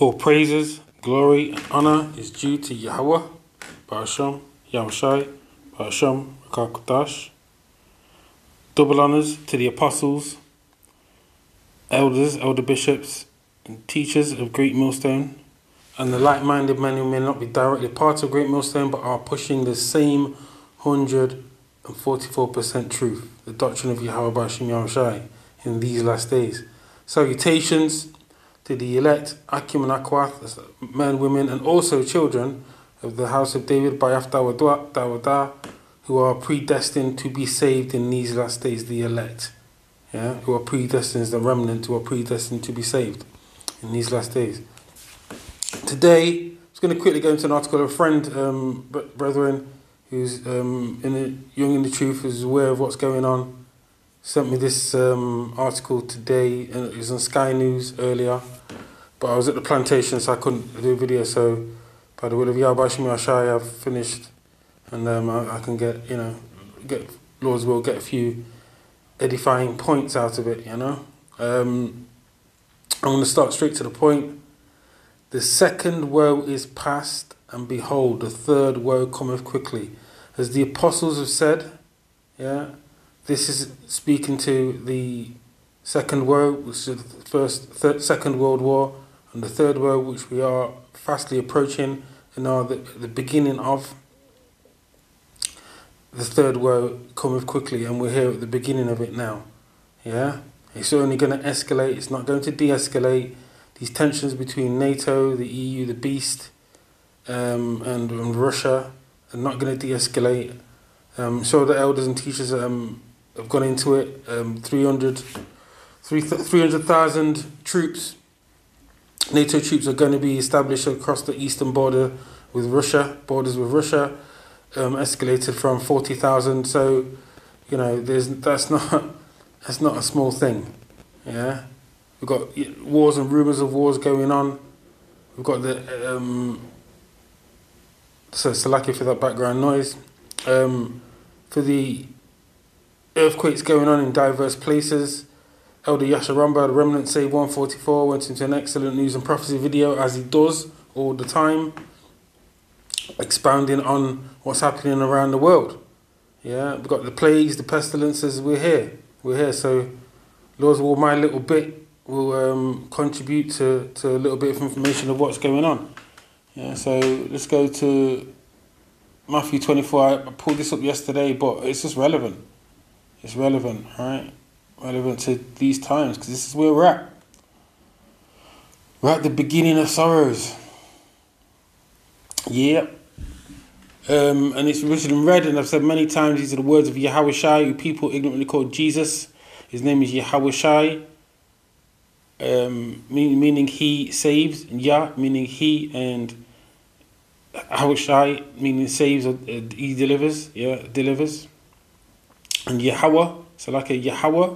All praises, glory, and honor is due to Yahweh, Ba'asham, Yahushai, Ba'asham, Rakakutash. Double honors to the apostles, elders, elder bishops, and teachers of Great Millstone, and the like-minded men who may not be directly part of Great Millstone but are pushing the same 144% truth, the doctrine of Yahweh Ba'asham Yahushai, in these last days. Salutations to the elect, Akim and Akwath, men, women, and also children of the house of David, Bayaf Dawadah, who are predestined to be saved in these last days, the elect. Yeah, who are predestined, the remnant who are predestined to be saved in these last days. Today, I'm just going to quickly go into an article of a friend, brethren, who's young in the truth, who's aware of what's going on. Sent me this article today, and it was on Sky News earlier, but I was at the plantation, so I couldn't do a video. So, by the will of Yahweh Ba'asham Yahushai, I've finished, and I can get Lord's will, get a few edifying points out of it. I'm going to start straight to the point. The second woe is past, and behold, the third woe cometh quickly, as the apostles have said. Yeah. This is speaking to the second woe, which is the Second World War, and the third woe, which we are fastly approaching, and are the beginning of. The third woe cometh quickly, and we're here at the beginning of it now. Yeah, it's only going to escalate. It's not going to de-escalate. These tensions between NATO, the EU, the Beast, and Russia are not going to de-escalate. So the elders and teachers have gone into it. 300,000 troops, NATO troops, are going to be established across the eastern borders with Russia. Escalated from 40,000. So, that's not a small thing. Yeah, we've got wars and rumors of wars going on. We've got the so lucky for that background noise. For the earthquakes going on in diverse places. Elder Yasha Ramba, the Remnant Save 144, went into an excellent news and prophecy video, as he does all the time, expounding on what's happening around the world. Yeah, we've got the plagues, the pestilences. We're here. So, Lord's will, my little bit will contribute to a little bit of information of what's going on. Yeah, so let's go to Matthew 24. I pulled this up yesterday, but it's just relevant. It's relevant, right? Relevant to these times, because this is where we're at. We're at the beginning of sorrows. Yeah. And it's written in red, and I've said many times, these are the words of Yahushai, who people ignorantly call Jesus. His name is Yahushai, meaning he saves, and Yah meaning he, and Yahushai meaning saves, or he delivers. Yeah, delivers. And Yahweh, so like a Yahweh,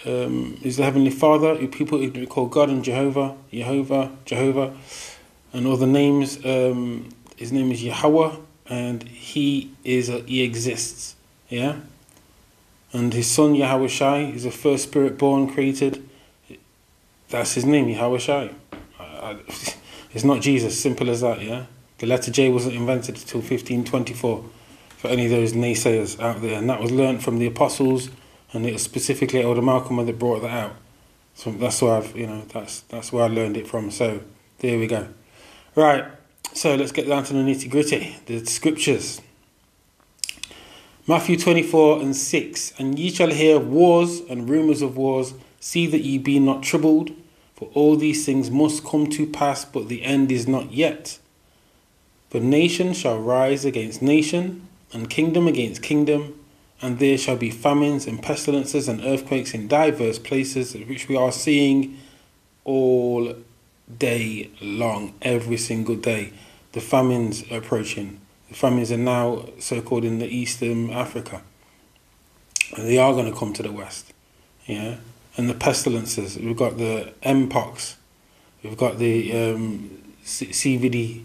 is the Heavenly Father, who people ignorantly call God, and Jehovah, and other names. His name is Yahweh, and he exists. Yeah, and his son Yahushai is the first spirit born created. That's his name, Yahushai. It's not Jesus. Simple as that. Yeah, the letter J wasn't invented until 1524. For any of those naysayers out there, and that was learnt from the apostles, and it was specifically Elder Malcolm that brought that out. So that's where that's where I learned it from. So there we go. Right. So let's get down to the nitty-gritty, the scriptures. Matthew 24:6. And ye shall hear of wars and rumours of wars. See that ye be not troubled, for all these things must come to pass, but the end is not yet. For nation shall rise against nation, and kingdom against kingdom, and there shall be famines and pestilences and earthquakes in diverse places, which we are seeing all day long, every single day. The famines are approaching. The famines are now so-called in the Eastern Africa, and they are going to come to the West. Yeah, and the pestilences. We've got the Mpox. We've got the CVD.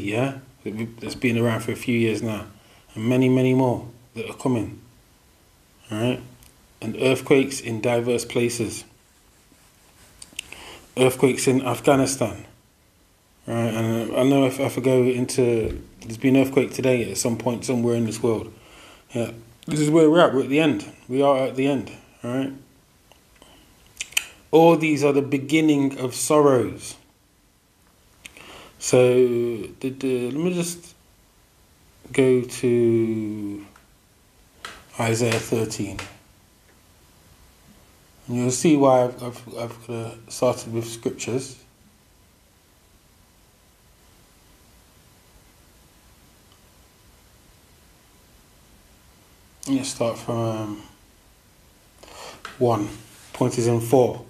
Yeah, that's been around for a few years now. And many, many more that are coming. All right? And earthquakes in diverse places. earthquakes in Afghanistan. Right, and I know if I go into, there's been an earthquake today at some point somewhere in this world. Yeah, this is where we're at. We're at the end. We are at the end. All right. All these are the beginning of sorrows. So let me just go to Isaiah 13, and you'll see why I've started with scriptures. Let's start from 1. Point is in 4.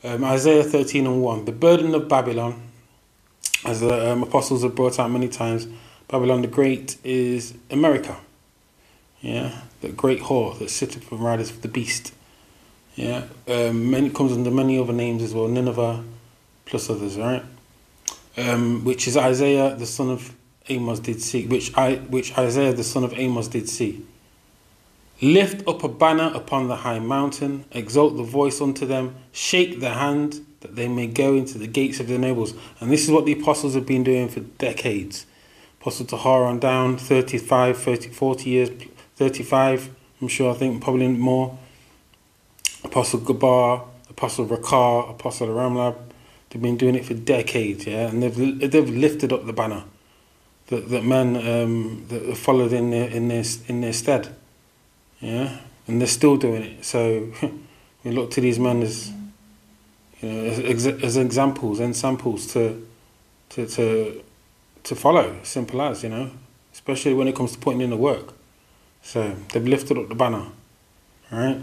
Isaiah 13 and 1. The burden of Babylon, as the apostles have brought out many times, Babylon the Great is America. Yeah, the great whore that sitteth and rideth with the beast. Yeah, comes under many other names as well, Nineveh plus others, right? Which is Isaiah the son of Amos did see, which Isaiah the son of Amos did see. Lift up a banner upon the high mountain, exalt the voice unto them, shake the hand, that they may go into the gates of the nobles. And this is what the apostles have been doing for decades. Apostle Tahar on down, 35, 30, 40 years, 35, I'm sure, I think, probably more. Apostle Gabar, Apostle Rakar, Apostle Ramlab, they've been doing it for decades, yeah, and they've lifted up the banner that men that followed in their stead. Yeah, and they're still doing it. So we look to these men as, you know, as examples and samples to follow. Simple as, you know, especially when it comes to putting in the work. So they've lifted up the banner. All right.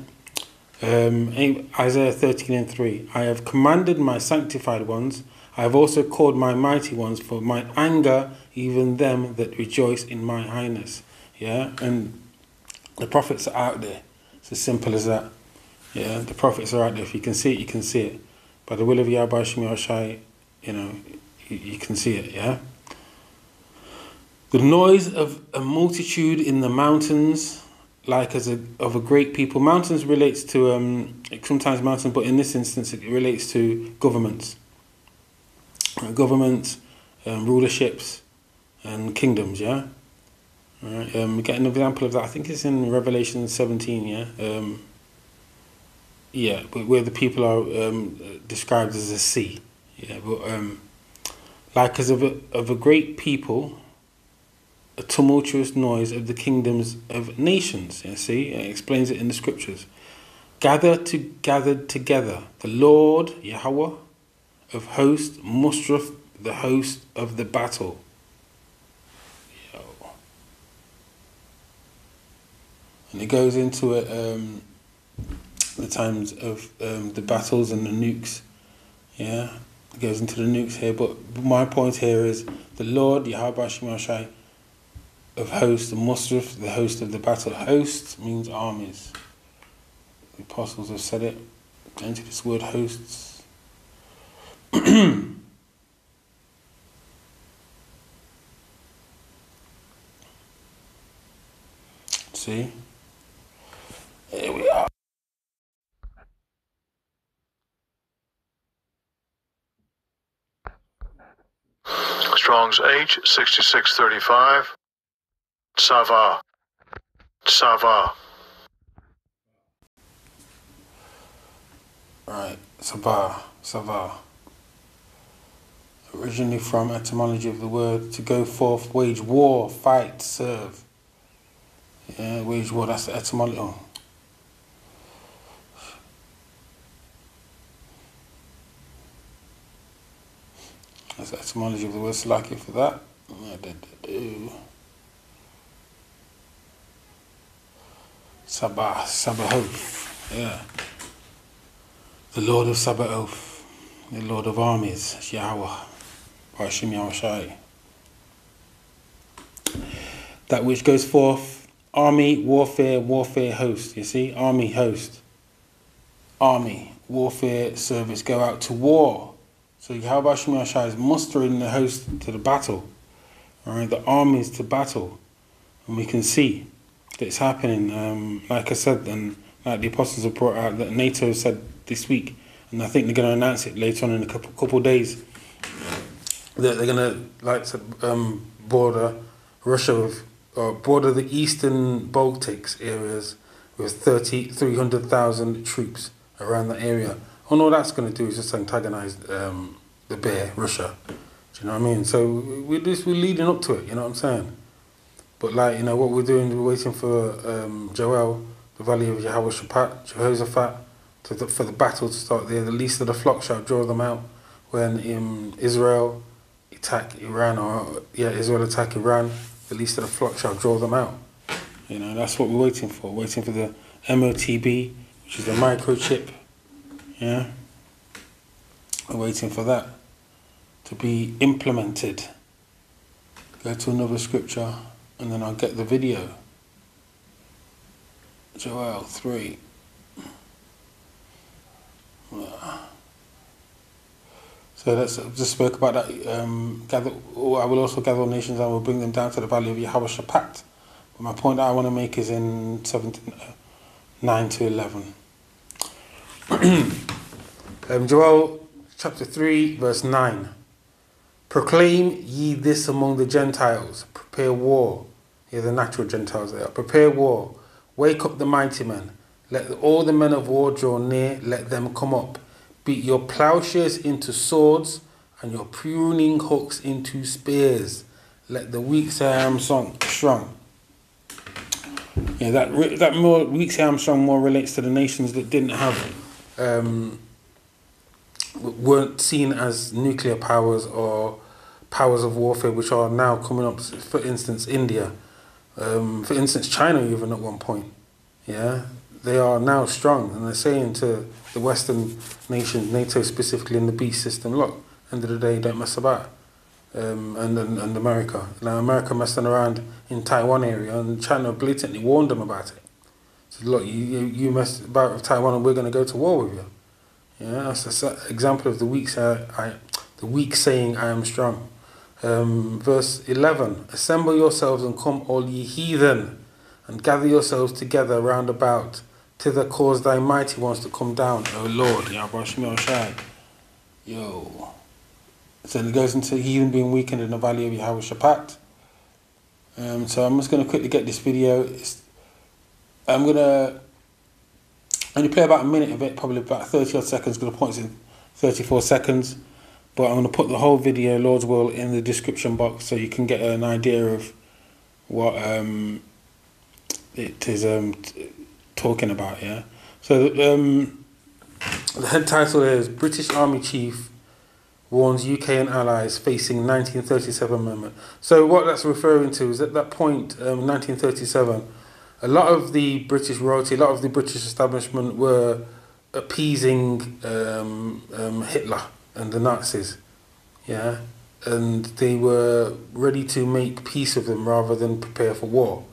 Isaiah 13 and 3. I have commanded my sanctified ones. I have also called my mighty ones for my anger, even them that rejoice in my highness. Yeah, and the prophets are out there. It's as simple as that. Yeah, the prophets are out there. If you can see it, you can see it. By the will of Yahweh Shai, you know, you can see it, yeah? The noise of a multitude in the mountains, like of a great people. Mountains relates to, sometimes mountains, but in this instance it relates to governments. Governments, rulerships, and kingdoms, yeah? Right, we get an example of that. I think it's in Revelation 17. Yeah, but where the people are described as a sea. Yeah, but like as of a great people, a tumultuous noise of the kingdoms of nations. You see, it explains it in the scriptures. Gathered together, the Lord Yahweh of hosts mustereth the host of the battle. And it goes into it, the times of the battles and the nukes. Yeah, it goes into the nukes here. But my point here is the Lord Yahweh Shai of hosts, the mustereth, the host of the battle. Host means armies. The apostles have said it. Into this word hosts. See? Here we are. Strong's H 6635. Sava. Sava. Right, Sava. Originally from etymology of the word to go forth, wage war, fight, serve. Yeah, wage war, that's the etymology. Oh. That's the etymology of the word Salaki for that. Sabaoth. Yeah. The Lord of Sabaoth. The Lord of armies. Yahweh. Bashim Yahushai. That which goes forth. Army, warfare, host. You see? Army, host. Army, warfare, service. Go out to war. So Yahweh Shai is mustering the host to the battle, right? The armies to battle, and we can see that it's happening. Like I said, and like the apostles have brought out, that NATO said this week, and I think they're going to announce it later on in a couple of days, that they're going to like to border Russia with, or border the eastern Baltics areas with 300,000 troops around that area. And all that's going to do is just antagonize the bear, Russia. Do you know what I mean? So we're leading up to it, you know what I'm saying? But like, you know, what we're doing, we're waiting for Joel, the valley of Jehoshaphat, for the battle to start there. The least of the flock shall draw them out. When Israel attack Iran, Israel attack Iran, the least of the flock shall draw them out. You know, that's what we're waiting for. Waiting for the MOTB, which is the microchip. Yeah, we're waiting for that to be implemented. Go to another scripture, and then I'll get the video. Joel 3. So let's just spoke about that. I will also gather all nations and will bring them down to the valley of Jehoshaphat. But my point that I want to make is in 9 to 11. Joel chapter 3 verse 9. Proclaim ye this among the Gentiles. Prepare war. Here the natural Gentiles they are. Prepare war. Wake up the mighty men. Let all the men of war draw near. Let them come up. Beat your plowshares into swords and your pruning hooks into spears. Let the weak say I am strong. Yeah, that more weak say I am strong more relates to the nations that didn't have, weren't seen as nuclear powers or powers of warfare, which are now coming up. For instance, India. For instance, China even at one point. Yeah. They are now strong, and they're saying to the Western nations, NATO specifically in the beast system, look, end of the day, don't mess about. And America. Now, America messing around in Taiwan area, and China blatantly warned them about it. So, look, you mess about with Taiwan, and we're going to go to war with you. Yeah, that's an example of the weak saying, I am strong. Verse 11, assemble yourselves and come, all ye heathen, and gather yourselves together round about. Thither cause thy mighty ones to come down, O Lord. Yo. So it goes into heathen being weakened in the valley of Jehoshaphat. So I'm just going to quickly get this video. I'm going to only play about a minute of it, probably about 30 odd seconds, because the point's in 34 seconds. But I'm going to put the whole video, Lord's will, in the description box so you can get an idea of what it is talking about, yeah. So the head title is British Army Chief warns UK and allies facing 1937 amendment. So what that's referring to is at that point, 1937, a lot of the British royalty, a lot of the British establishment were appeasing Hitler and the Nazis, yeah, and they were ready to make peace with them rather than prepare for war,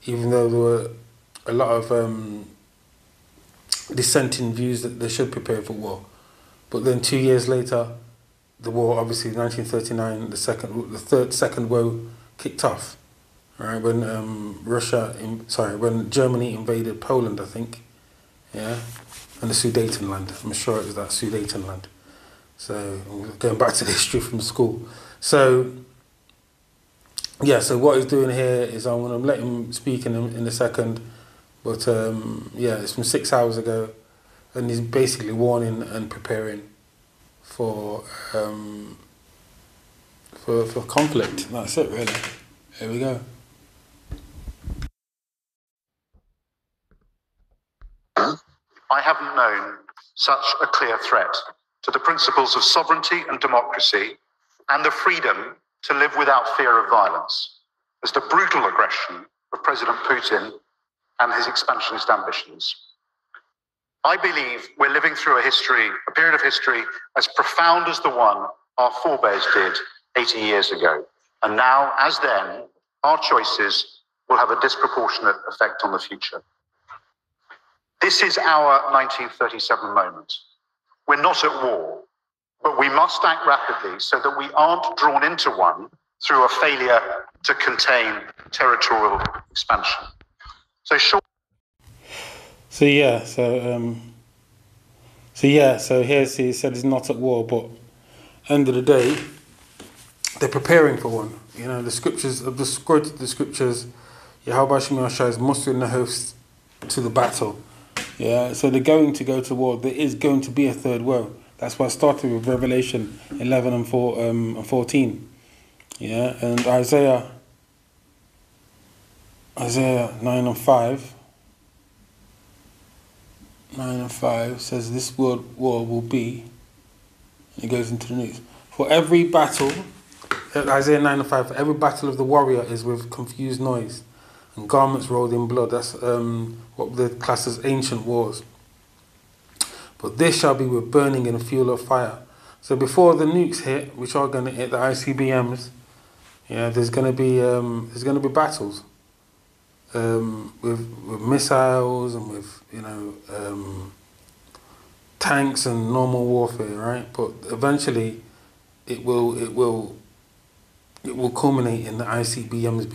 even though there were a lot of dissenting views that they should prepare for war. But then 2 years later, the war, obviously 1939, the second woe kicked off, right? When when Germany invaded Poland, I think, yeah, and the Sudetenland. I'm sure it was that Sudetenland. So I'm going back to the history from school. So yeah, so what he's doing here is I'm going to let him speak in a second. But yeah, it's from 6 hours ago, and he's basically warning and preparing for conflict. That's it, really. Here we go. I haven't known such a clear threat to the principles of sovereignty and democracy and the freedom to live without fear of violence as the brutal aggression of President Putin and his expansionist ambitions. I believe we're living through a period of history as profound as the one our forebears did 80 years ago. And now, as then, our choices will have a disproportionate effect on the future. This is our 1937 moment. We're not at war, but we must act rapidly so that we aren't drawn into one through a failure to contain territorial expansion. So So yeah, so he said he's not at war, but end of the day, they're preparing for one. You know, the scriptures, of the scriptures, Yahweh Shemi Ashai is mustering the hosts to the battle. Yeah, so they're going to go to war. There is going to be a third woe. That's why I started with Revelation 11 and 14. Yeah, and Isaiah 9 and 5. 9 and 5 says this world war will be, and it goes into the news. For every battle, Isaiah 9 and 5, for every battle of the warrior is with confused noise and garments rolled in blood. That's what the class as ancient wars. But this shall be with burning and fuel of fire. So before the nukes hit, which are going to hit the ICBMs, yeah, there's going to be battles with missiles and with tanks and normal warfare, right? But eventually, it will culminate in the ICBMs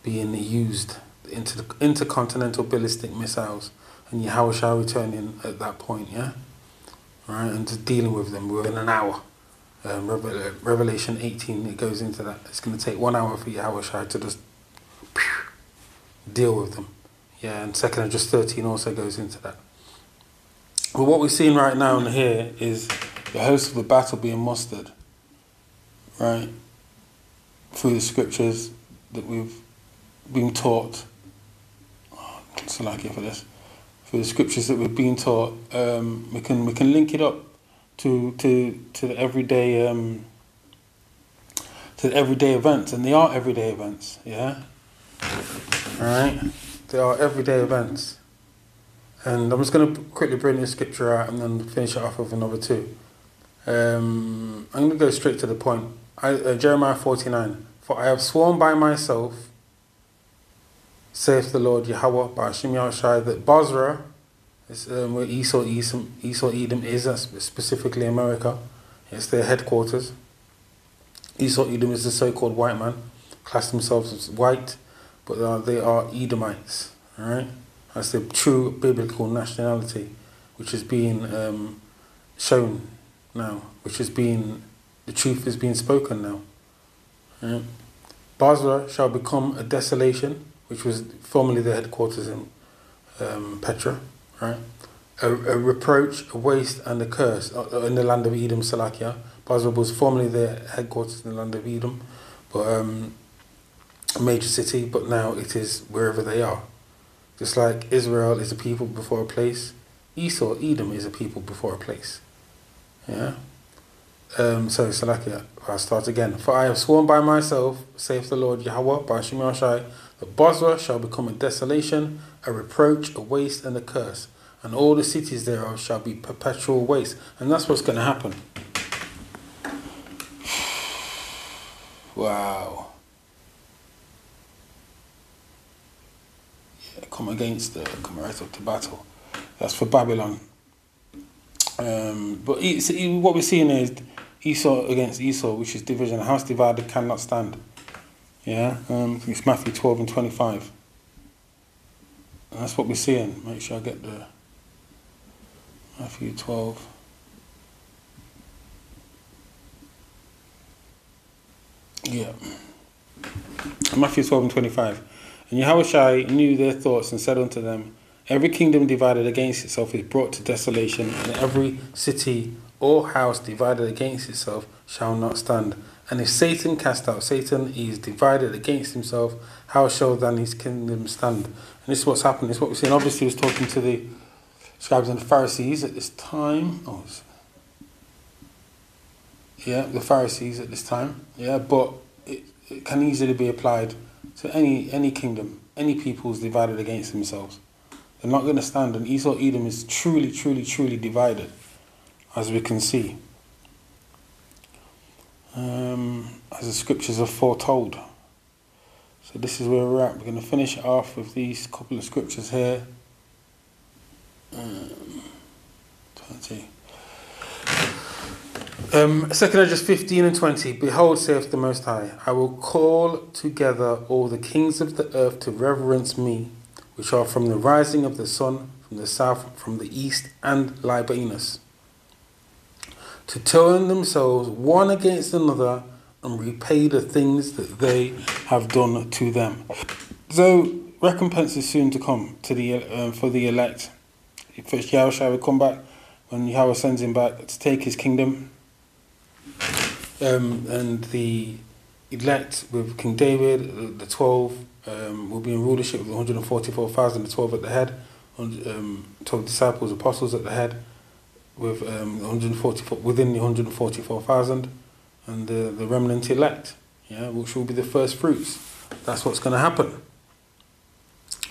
being used into the intercontinental ballistic missiles, and Yahweh shall return in at that point, yeah, right, and just dealing with them within an hour. Revelation 18, it goes into that. It's going to take 1 hour for Yahweh shall to just deal with them, yeah, and 2nd Esdras 13 also goes into that. But what we're seeing right now and here is the host of the battle being mustered, right, through the scriptures that we've been taught. So like for this, through the scriptures that we've been taught, we can link it up to the everyday events, and they are everyday events, yeah. All right, they are everyday events. And I'm just going to quickly bring this scripture out and then finish it off with another two. I'm going to go straight to the point. Jeremiah 49. For I have sworn by myself, saith the Lord Yahweh, by Shemi Ashai, that Basra, where Esau Edom is, that's specifically America, it's their headquarters. Esau Edom is the so-called white man, class themselves as white, but they are Edomites, all right? That's the true biblical nationality, which is being shown now, the truth is being spoken now. Right? Basra shall become a desolation, which was formerly the headquarters in Petra, right? A reproach, a waste, and a curse in the land of Edom, Salakia. Basra was formerly the headquarters in the land of Edom, but a major city, but now it is wherever they are. Just like Israel is a people before a place, Esau, Edom is a people before a place. Yeah? So Salakia, I'll start again. For I have sworn by myself, saith the Lord Yahweh, by Shemi Ashai, that Basra shall become a desolation, a reproach, a waste, and a curse, and all the cities thereof shall be perpetual waste. And that's what's going to happen. Wow. Yeah, come right up to battle. That's for Babylon. But what we're seeing is Esau against Esau, which is division. A house divided cannot stand. Yeah, it's Matthew 12 and 25. And that's what we're seeing. Make sure I get the Matthew 12. Yeah. Matthew 12 and 25. And Yahushua knew their thoughts and said unto them, every kingdom divided against itself is brought to desolation, and every city or house divided against itself shall not stand. And if Satan cast out Satan, he is divided against himself, how shall then his kingdom stand? And this is what's happening. This is what we're seeing. Obviously, he was talking to the scribes and the Pharisees at this time. The Pharisees at this time. Yeah, but it can easily be applied to any kingdom, any peoples divided against themselves. They're not going to stand. And Esau Edom is truly, truly, truly divided, as we can see, as the scriptures have foretold. So this is where we're at. We're going to finish it off with these couple of scriptures here. 20. 2 Esdras 15 and 20. Behold, saith the Most High, I will call together all the kings of the earth to reverence me, which are from the rising of the sun, from the south, from the east, and Libanus, to turn themselves one against another and repay the things that they have done to them. So recompense is soon to come to the for the elect. First Yahushua will come back when Yahweh sends him back to take his kingdom. And the elect with King David, the 12 will be in rulership with 144,000, the 12 at the head, 12 disciples, apostles at the head, with 144 within the 144,000, and the remnant elect, yeah, which will be the first fruits. That's what's going to happen.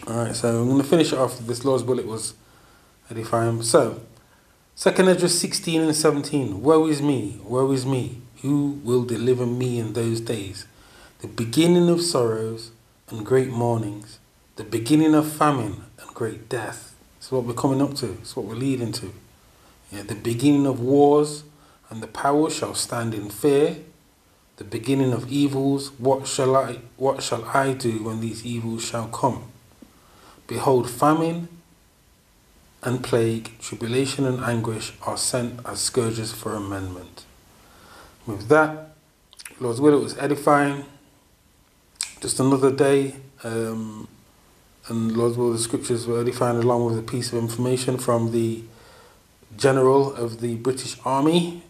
All right, so I'm going to finish it off. This Lord's bullet was edifying. So, 2nd Esdras 16 and 17. Woe is me, woe is me. Who will deliver me in those days? The beginning of sorrows and great mournings, the beginning of famine and great death. It's what we're coming up to. It's what we're leading to. Yeah, the beginning of wars, and the powers shall stand in fear. The beginning of evils. What shall I do when these evils shall come? Behold, famine and plague, tribulation and anguish are sent as scourges for amendment. With that, Lord's will, it was edifying. Just another day, and Lord's will, the scriptures were edifying, along with a piece of information from the general of the British Army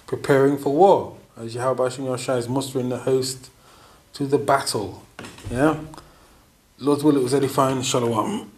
preparing for war, as Yahweh Shem Yahushua is mustering the host to the battle. Yeah, Lord's will, it was edifying. Shalom.